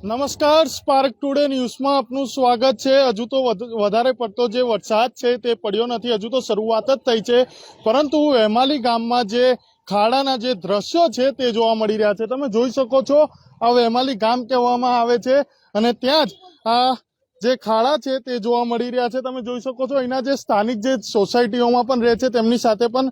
નમસ્કાર, spark today ન્યૂઝમાં આપનું સ્વાગત છે। હજુ તો વધારે પડતો જે વરસાદ છે તે પડ્યો નથી, હજુ તો શરૂઆત જ થઈ છે, પરંતુ વેમાલી ગામમાં જે ખાડાના જે દ્રશ્યો છે તે જોવા મળી રહ્યા છે। તમે જોઈ શકો છો, આ વેમાલી ગામ કહેવામાં આવે છે અને ત્યાં જ આ જે ખાડા છે તે જોવા મળી રહ્યા છે। તમે જોઈ શકો છો, અહીંના જે સ્થાનિક જે સોસાયટીઓમાં પણ રહે છે તેમની સાથે પણ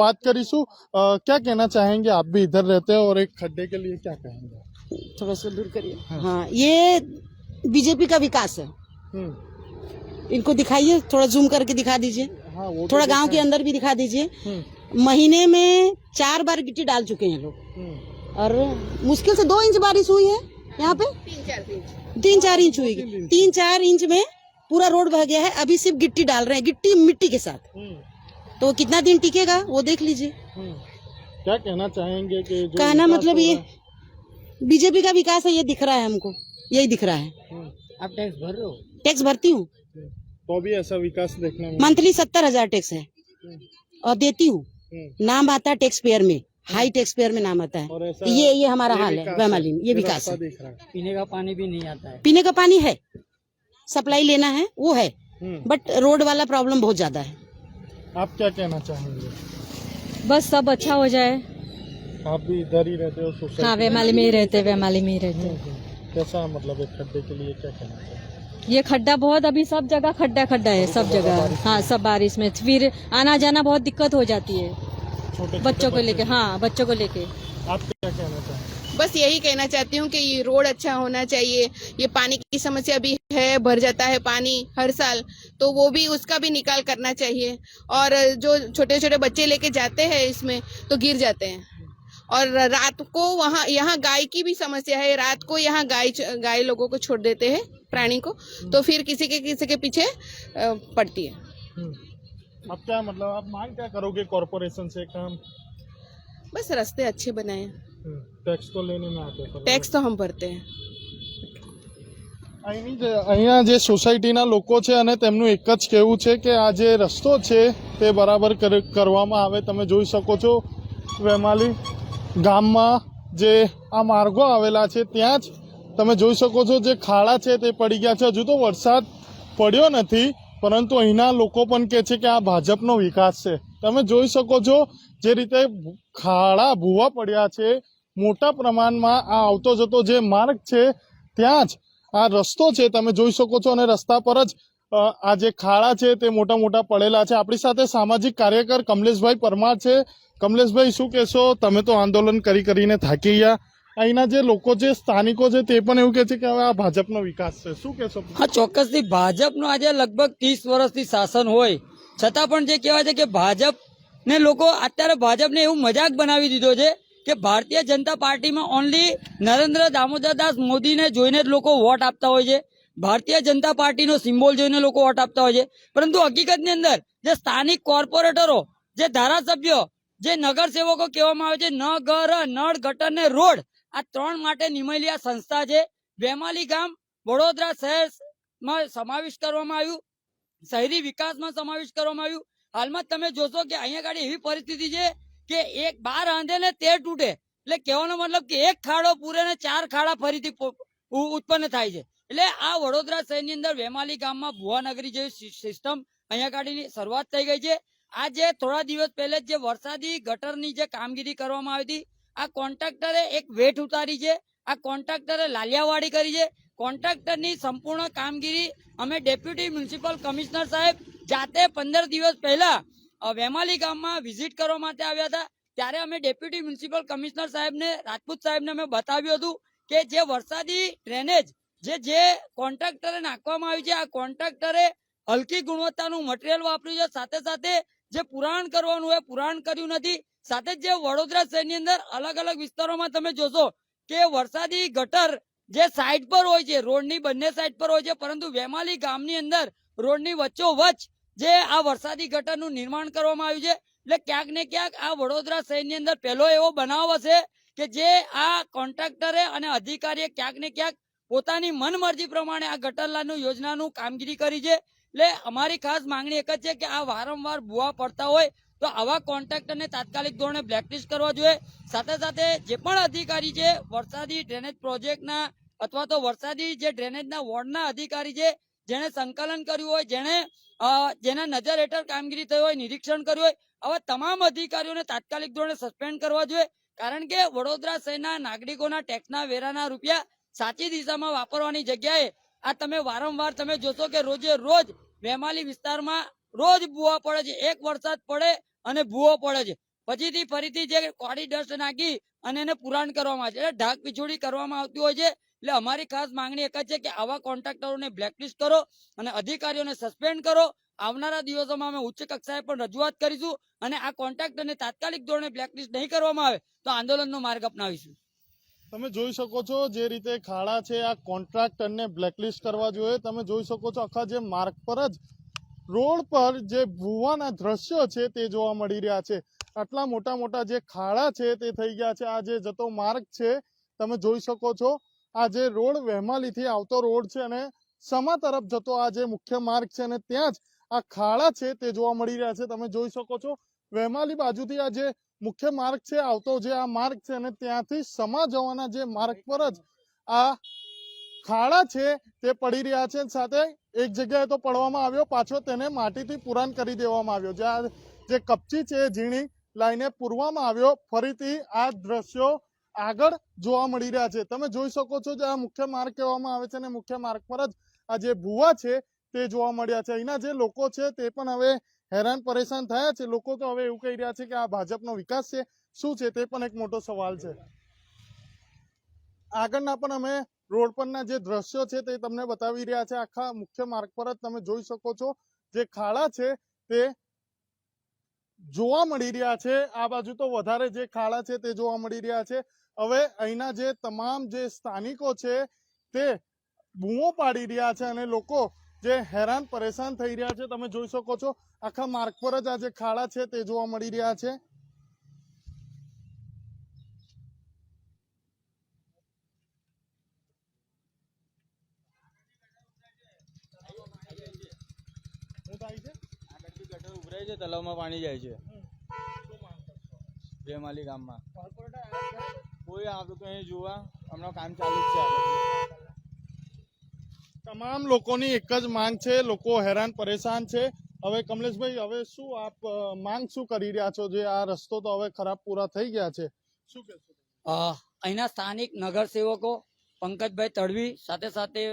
વાત કરીશું। क्या कहना चाहेंगे, आप भी इधर रहते हैं और एक खड्डे के लिए क्या कहेंगे? थोड़ा सा दूर करिए। हाँ, ये बीजेपी का विकास है। इनको दिखाइए, थोड़ा जूम करके दिखा दीजिए। हाँ, वो थोड़ा गांव के अंदर भी दिखा दीजिए। महीने में 4 बार गिट्टी डाल चुके हैं लोग, और मुश्किल से 2 इंच बारिश हुई है यहाँ पे। 3-4 इंच हुई। 3-4 इंच में पूरा रोड बह गया है। अभी सिर्फ गिट्टी डाल रहे हैं, गिट्टी मिट्टी के साथ। तो कितना दिन टिकेगा वो देख लीजिए। क्या कहना चाहेंगे कि जो कहना मतलब ये बीजेपी का विकास है, ये दिख रहा है हमको, यही दिख रहा है। आप टैक्स भर रहे हो? टैक्स भरती हूँ, तो भी ऐसा विकास देखने में मंथली 70,000 टैक्स है और देती हूँ। नाम आता है टैक्स पेयर में, हाई टैक्स पेयर में नाम आता और है। ऐसा ये हमारा हाल है वैमाली में, ये विकास है। दिख रहा है। पीने का पानी भी नहीं आता है। पीने का पानी है, सप्लाई लेना है वो है, बट रोड वाला प्रॉब्लम बहुत ज्यादा है। आप क्या कहना चाहेंगे? बस सब अच्छा हो जाए। आप भी इधर ही रहते हो सोसाइटी? हाँ, वैमाली में ही रहते, वैमाली में ही रहते। कैसा मतलब एक खड्डे के लिए क्या कहना चाहेंगे? ये खड्डा बहुत, अभी सब जगह खड्डा खड्डा है, सब जगह। हाँ, सब बारिश में फिर आना जाना बहुत दिक्कत हो जाती है छोटे बच्चों को लेके। हाँ, बच्चों को लेके। आप क्या कहना चाहेंगे? बस यही कहना चाहती हूँ कि ये रोड अच्छा होना चाहिए। ये पानी की समस्या भी है, भर जाता है पानी हर साल, तो वो भी उसका भी निकाल करना चाहिए। और जो छोटे छोटे बच्चे लेके जाते हैं इसमें तो गिर जाते हैं, और रात को वहाँ यहाँ गाय की भी समस्या है। रात को यहाँ गाय लोगों को छोड़ देते हैं, प्राणी को, तो फिर किसी के पीछे पड़ती है। आप क्या मतलब आप मांग क्या करोगे कॉर्पोरेशन से? काम बस रास्ते अच्छे बनाए, टैक्स तो लेने में आते हैं, टैक्स तो हम भरते हैं। અહીંયા જે સોસાયટીના લોકો છે અને તેમનું એક જ કહેવું છે કે આ જે રસ્તો છે તે બરાબર કરવામાં આવે। તમે જોઈ શકો છો, વેમાલી ગામમાં જે આ માર્ગો આવેલા છે ત્યાં જ તમે જોઈ શકો છો જે ખાડા છે તે પડી ગયા છે। હજુ તો વરસાદ પડ્યો નથી, પરંતુ અહીંના લોકો પણ કહે છે કે આ ભાજપનો વિકાસ છે। તમે જોઈ શકો છો જે રીતે ખાડા ભૂવા પડ્યા છે, મોટા પ્રમાણમાં આ આવતો જતો જે માર્ગ છે ત્યાં જ આ રસ્તો છે તમે જોઈ શકો છો, અને રસ્તા પર જ આ જે ખાડા છે તે મોટા મોટા પડેલા છે। આપણી સાથે સામાજિક કાર્યકર કમલેશભાઈ પરમાર છે। કમલેશભાઈ, શું કહેશો? તમે તો આંદોલન કરીને થાકી ગયા, અહીંના જે લોકો છે સ્થાનિકો છે તે પણ એવું કહે છે કે હવે આ ભાજપનો વિકાસ છે, શું કહેશો? હા, ચોક્કસથી ભાજપનો આજે લગભગ 30 વર્ષથી શાસન હોય છતાં પણ જે કહેવાય છે કે ભાજપ ને લોકો અત્યારે ભાજપને એવું મજાક બનાવી દીધો છે કે ભારતીય જનતા પાર્ટીમાં ઓનલી નરેન્દ્ર દામોદરદાસ મોદીને જોઈને જ લોકો વોટ આપતા હોય છે। ભારતીય જનતા પાર્ટીનો સિમ્બોલ જોઈને લોકો વોટ આપતા હોય છે, પરંતુ હકીકતની અંદર જે સ્થાનિક કોર્પોરેટરો, જે ધારાસભ્યો, જે નગરસેવકો કહેવામાં આવે છે, નગર, નળ, ગટર ને રોડ, આ 3 માટે નિમેલી આ સંસ્થા છે। વેમાલી ગામ વડોદરા શહેરમાં સમાવેશ કરવામાં આવ્યું, શહેરી વિકાસમાં સમાવેશ કરવામાં આવ્યું। હાલમાં તમે જોશો કે અહીંયા ગાડી એવી પરિસ્થિતિ છે કે એક 12 આંધે ને 13 તૂટે, એટલે કહેવાનો મતલબ કે એક ખાડો પૂરે ને 4 ખાડા ફરીથી ઉત્પન્ન થાય છે। એટલે આ વડોદરા શહેરની અંદર વેમાલી ગામમાં ભુવાનગરી જેવી સિસ્ટમ અહીંયા ગાડીની શરૂઆત થઈ ગઈ છે। આજે થોડા દિવસ પહેલા જે વરસાદી ગટરની જે કામગીરી કરવામાં આવી હતી, આ કોન્ટ્રાક્ટરે એક વેઠ ઉતારી છે, આ કોન્ટ્રાક્ટરે લાલિયાવાડી કરી છે। કોન્ટ્રાક્ટરની સંપૂર્ણ કામગીરી અમે ડેપ્યુટી મ્યુનિસિપલ કમિશનર સાહેબ જાતે 15 દિવસ પહેલા વેમાલી ગામમાં વિઝિટ કરવા માટે આવ્યા હતા, ત્યારે અમે ડેપ્યુટી મ્યુનિસિપલ કમિશનર સાહેબને, રાજપૂત સાહેબને અમે બતાવ્યું હતું કે જે વરસાદી ડ્રેનેજ જે કોન્ટ્રાક્ટરે નાખવામાં આવ્યું છે, આ કોન્ટ્રાક્ટરે હલકી ગુણવત્તાનું મટીરિયલ વાપર્યું છે, સાથે સાથે જે પુરાણ કરવાનું હોય પુરાણ કર્યું નથી। સાથે જ જે વડોદરા શહેરની અંદર અલગ અલગ વિસ્તારોમાં તમે જોશો કે વરસાદી ગટર જે સાઈડ પર હોય છે, રોડની બંને સાઈડ પર હોય છે, પરંતુ વેમાલી ગામની અંદર રોડની વચ્ચોવચ્ચ જે આ વરસાદી ગટરનું નિર્માણ કરવામાં આવ્યું છે। એટલે ક્યાંક ને ક્યાંક આ વડોદરા શહેરની અંદર પહેલો એવો બનાવ હશે કે જે આ કોન્ટ્રાક્ટરે અને અધિકારીએ ક્યાંક ને ક્યાંક પોતાની મનમરજી પ્રમાણે આ ગટરલાઈનની યોજનાનું કામગીરી કરી છે। એટલે અમારી ખાસ માંગણી એક જ છે કે આ વારંવાર ભૂવા પડતા હોય તો આવા કોન્ટ્રાક્ટરને તાત્કાલિક ધોરણે બ્લેકલિસ્ટ કરવા જોઈએ। સાથે સાથે જે પણ અધિકારી છે વરસાદી ડ્રેનેજ પ્રોજેક્ટના અથવા તો વરસાદી જે ડ્રેનેજના વોર્ડના અધિકારી છે જેને સંકલન કર્યું હોય, જેના નજર હેઠળ કામગીરી થઈ હોય, નિરીક્ષણ કર્યું હોય, આવા તમામ અધિકારીઓને તાત્કાલિક ધોરણે સસ્પેન્ડ કરવા જોઈએ. કારણ કે વડોદરા શહેરના નાગરિકોના ટેક્સના વેરાના રૂપિયા સાચી દિશામાં વાપરવાની જગ્યાએ આ તમે વારંવાર તમે જોશો કે રોજે રોજ વેમાલી વિસ્તારમાં રોજ ભૂવા પડે છે. એક વરસાદ પડે અને ભૂવો પડે છે, પછીથી ફરીથી જે કોડી ડસ્ટ નાખી અને એને પુરાણ કરવામાં આવે છે, એટલે ઢાક પીછોડી કરવામાં આવતી હોય છે. એટલે અમારી ખાસ માંગણી એક જ છે કે આવા કોન્ટ્રાક્ટરોને બ્લેકલિસ્ટ કરો અને અધિકારીઓને સસ્પેન્ડ કરો. આવનારા દિવસોમાં અમે ઉચ્ચ કક્ષાએ પણ રજૂઆત કરીશું અને આ કોન્ટ્રાક્ટરને તાત્કાલિક ધોરણે બ્લેકલિસ્ટ નહીં કરવામાં આવે તો આંદોલનનો માર્ગ અપનાવીશું. તમે જોઈ શકો છો જે રીતે ખાડા છે આ કોન્ટ્રાક્ટરને બ્લેકલિસ્ટ કરવા જોઈએ. તમે જોઈ શકો છો આખા જે માર્ગ પર જ રોડ પર જે ભૂવાના દ્રશ્યો છે તે જોવા મળી રહ્યા છે. આટલા મોટા મોટા જે ખાડા છે તે થઈ ગયા છે. આ જે જતો માર્ગ છે તમે જોઈ શકો છો, આ જે રોડ વેમાલીથી આવતો રોડ છે અને સમા તરફ જતો આ જે મુખ્ય માર્ગ છે અને ત્યાં જ આ ખાડા છે તે જોવા મળી રહ્યા છે. તમે જોઈ શકો છો વેમાલી બાજુથી આ જે મુખ્ય માર્ગ છે આવતો જે આ માર્ગ છે અને ત્યાંથી સમા જવાના જે માર્ગ પર જ આ ખાડા છે તે પડી રહ્યા છે. સાથે એક જગ્યાએ તો પડવામાં આવ્યો, પાછો તેને માટીથી પુરાણ કરી દેવામાં આવ્યો. જે કપચી છે ઝીણી લાઈને પૂરવામાં આવ્યો. ફરીથી આ દ્રશ્યો આગળ જોવા મળી રહ્યા છે. તમે જોઈ શકો છો જે આ મુખ્ય માર્ગ કહેવામાં આવે છે અને મુખ્ય માર્ગ પર જ આ જે ભૂવા છે તે જોવા મળ્યા છે. અહીંના જે લોકો છે તે પણ હવે હેરાન પરેશાન થયા છે. લોકો તો હવે એવું કહી રહ્યા છે કે આ ભાજપનો વિકાસ છે શું છે તે પણ એક મોટો સવાલ છે. આગળના પણ અમે રોડ પરના જે દ્રશ્યો છે તે તમને બતાવી રહ્યા છે. આખા મુખ્ય માર્ગ પર જ તમે જોઈ શકો છો જે ખાડા છે તે જોવા મળી રહ્યા છે. આ બાજુ તો વધારે જે ખાડા છે તે જોવા મળી રહ્યા છે. હવે અહીંના જે તમામ જે સ્થાનિકો છે તે બૂમો પાડી રહ્યા છે અને લોકો જે હેરાન પરેશાન થઈ રહ્યા છે. તમે જોઈ શકો છો આખા માર્ગ પર જ આ જે ખાડા છે તે જોવા મળી રહ્યા છે. તલાવમાં પાણી જાય છે વેમાલી ગામમાં. કોઈ આવતું અહીં જોવા, હમણાં કામ ચાલુ જ છે. તમામ લોકોની એક જ માંગ છે, લોકો હેરાન પરેશાન છે. હવે કમલેશભાઈ, હવે શું આપ માંગ શું કરી રહ્યા છો? જે આ રસ્તો તો હવે ખરાબ પૂરા થઈ ગયા છે, શું કહેશો? અહીંના સ્થાનિક નગરસેવકો પંકજભાઈ તડવી સાથે સાથે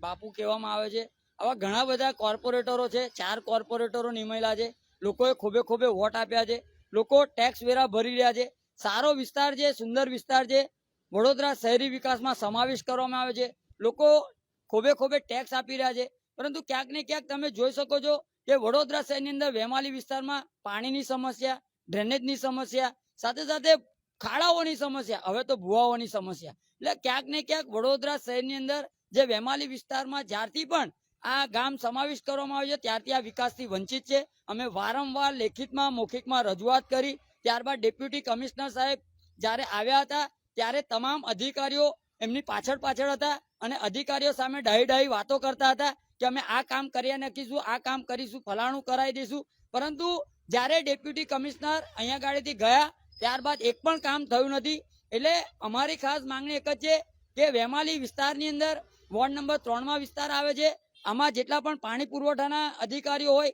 બાપુ કહેવામાં આવે છે, આવા ઘણા બધા કોર્પોરેટરો છે. 4 કોર્પોરેટરો નિમાયેલા છે. લોકોએ ખોબે ખોબે વોટ આપ્યા છે. લોકો ટેક્સ વેરા ભરી રહ્યા છે. સારો વિસ્તાર છે, સુંદર વિસ્તાર છે. વડોદરા શહેરી વિકાસમાં સમાવેશ કરવામાં આવે છે. લોકો ખોબે ખોબે ટેક્સ આપી રહ્યા છે. પરંતુ ક્યાંક ને ક્યાંક તમે જોઈ શકો છો કે વડોદરા શહેરની અંદર વેમાલી વિસ્તારમાં પાણીની સમસ્યા, ડ્રેનેજની સમસ્યા, સાથે સાથે ખાડાઓની સમસ્યા, હવે તો ભૂવાઓની સમસ્યા. એટલે ક્યાંક ને ક્યાંક વડોદરા શહેરની અંદર જે વેમાલી વિસ્તારમાં જ્યારથી પણ આ ગામ સમાવેશ કરવામાં આવ્યું છે ત્યારથી આ વિકાસથી વંચિત છે. અમે વારંવાર લેખિતમાં મૌખિકમાં રજૂઆત કરી. ત્યારબાદ ડેપ્યુટી કમિશનર સાહેબ જ્યારે આવ્યા હતા ત્યારે તમામ અધિકારીઓ એમની પાછળ હતા અને અધિકારીઓ સામે ડાહી વાતો કરતા હતા કે અમે આ કામ કરી નાખીશું, આ કામ કરીશું, ફલાણું કરાવી દઈશું. પરંતુ જ્યારે ડેપ્યુટી કમિશનર અહીંયા ગાડીથી ગયા ત્યારબાદ એક પણ કામ થયું નથી. એટલે અમારી ખાસ માંગણી એક જ છે કે વેમાલી વિસ્તારની અંદર વોર્ડ નંબર 3માં વિસ્તાર આવે છે. આમાં જેટલા પણ પાણી પુરવઠાના અધિકારીઓ હોય,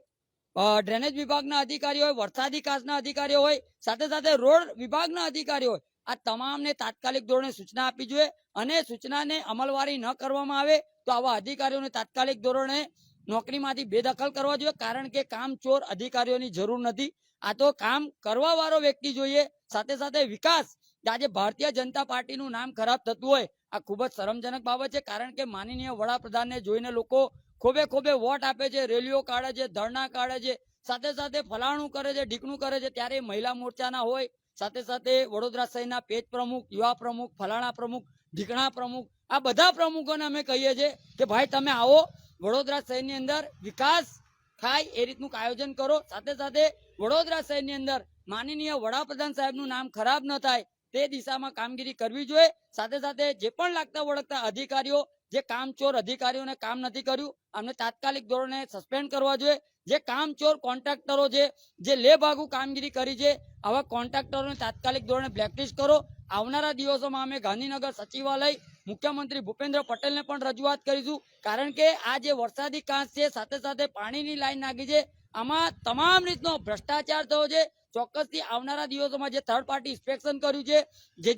ડ્રેનેજ વિભાગના અધિકારીઓ હોય, વરસાદી કાચના અધિકારીઓ હોય, સાથે સાથે રોડ વિભાગના અધિકારીઓ હોય, આ તમામને તાત્કાલિક ધોરણે સૂચના આપવી જોઈએ અને સૂચનાને અમલવારી ન કરવામાં આવે તો આવા અધિકારીઓને તાત્કાલિક ધોરણે નોકરીમાંથી બેદખલ કરવા જોઈએ. કારણ કે કામચોર અધિકારીઓની જરૂર નથી. આ તો કામ કરવા વાળો વ્યક્તિ જોઈએ. સાથે સાથે વિકાસ, આજે ભારતીય જનતા પાર્ટીનું નામ ખરાબ થતું હોય આ ખૂબ જ શરમજનક બાબત છે. કારણ કે માનનીય વડાપ્રધાનને જોઈને લોકો ખોબે ખોબે વોટ આપે છે, રેલીઓ કાઢે છે, ધરણા કાઢે છે, સાથે સાથે ફલાણું કરે છે, ઢીકણું કરે છે. ત્યારે મહિલા મોરચાના હોય, સાથે સાથે વડોદરા શહેરના પેજ પ્રમુખ, યુવા પ્રમુખ, ફલાણા પ્રમુખ, ઢીકણા પ્રમુખ, આ બધા પ્રમુખોને અમે કહીએ છીએ કે ભાઈ તમે આવો, વડોદરા શહેરની અંદર વિકાસ થાય એ રીતનું આયોજન કરો. સાથે સાથે વડોદરા શહેરની અંદર માનનીય વડાપ્રધાન સાહેબનું નામ ખરાબ ન થાય તે દિશામાં કામગીરી કરવી જોઈએ. સાથે સાથે જે પણ લાગતા વળગતા અધિકારીઓ, જે કામચોર અધિકારીઓને કામ નથી કર્યું, અમને તાત્કાલિક ધોરણે સસ્પેન્ડ કરવા જોઈએ. જે કામચોર કોન્ટ્રાક્ટરો છે, જે લેભાગુ કામગીરી કરી છે, આવા કોન્ટ્રાક્ટરોને તાત્કાલિક ધોરણે બ્લેકલિસ્ટ કરો. આવનારા દિવસોમાં અમે ગાંધીનગર સચિવાલય મુખ્યમંત્રી ભૂપેન્દ્ર પટેલને પણ રજૂઆત કરીશું, કારણ કે આ જે વરસાદી કાંસ છે સાથે સાથે પાણીની લાઈન નાખી છે, આમાં તમામ રીતનો ભ્રષ્ટાચાર થયો છે. ચોક્કસથી આવનારા દિવસોમાં જે થર્ડ પાર્ટી ઇન્સ્પેક્શન કર્યું છે,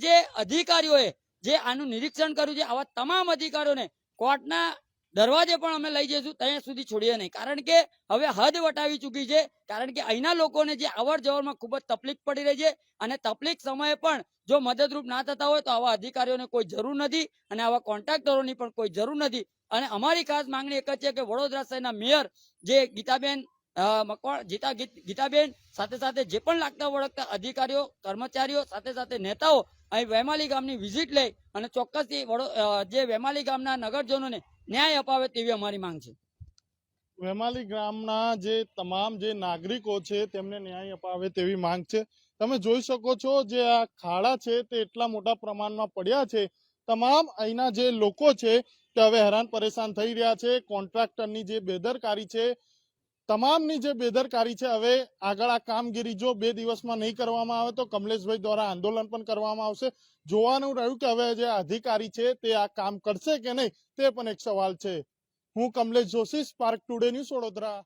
જે અધિકારીઓએ જે આનું નિરીક્ષણ કર્યું છે, આવા તમામ અધિકારીઓને કોર્ટના દરવાજે પણ અમે લઈ જઈશું, ત્યાં સુધી છોડીએ નહીં. કારણ કે હવે હદ વટાવી ચૂકી છે, કારણ કે અહીંના લોકોને જે અવર જવરમાં ખૂબ જ તકલીફ પડી રહી છે, અને તકલીફ સમયે પણ જો મદદરૂપ ના થતા હોય તો આવા અધિકારીઓને કોઈ જરૂર નથી અને આવા કોન્ટ્રાક્ટરોની પણ કોઈ જરૂર નથી. અને અમારી ખાસ માંગણી એક જ છે કે વડોદરા શહેરના મેયર જે ગીતાબેન ગીતાબેન સાથે સાથે જે પણ લાગતા વળગતા અધિકારીઓ, કર્મચારીઓ, સાથે સાથે નેતાઓ અહીં વેમાલી ગામની વિઝિટ લઈ અને ચોક્કસથી જે વેમાલી ગામના નગરજનોને ન્યાય અપાવે તેવી અમારી માંગ છે. વેમાલી ગામના જે તમામ જે નાગરિકો છે તેમને ન્યાય અપાવે તેવી માંગ છે. તમે જોઈ શકો છો જે આ ખાડા છે તે એટલા મોટા પ્રમાણમાં પડ્યા છે. તમામ અહીંના જે લોકો છે તે હવે હેરાન પરેશાન થઈ રહ્યા છે. કોન્ટ્રાક્ટરની જે બેદરકારી છે, તમામની જે બેદરકારી છે, હવે આગળ આ કામગીરી જો 2 દિવસમાં નહીં કરવામાં આવે તો કમલેશભાઈ દ્વારા આંદોલન પણ કરવામાં આવશે. જોવાનું રહ્યું કે હવે જે અધિકારી છે તે આ કામ કરશે કે નહીં, તે પણ એક સવાલ છે. હું Kamlesh Joshi, spark today news, Vadodara.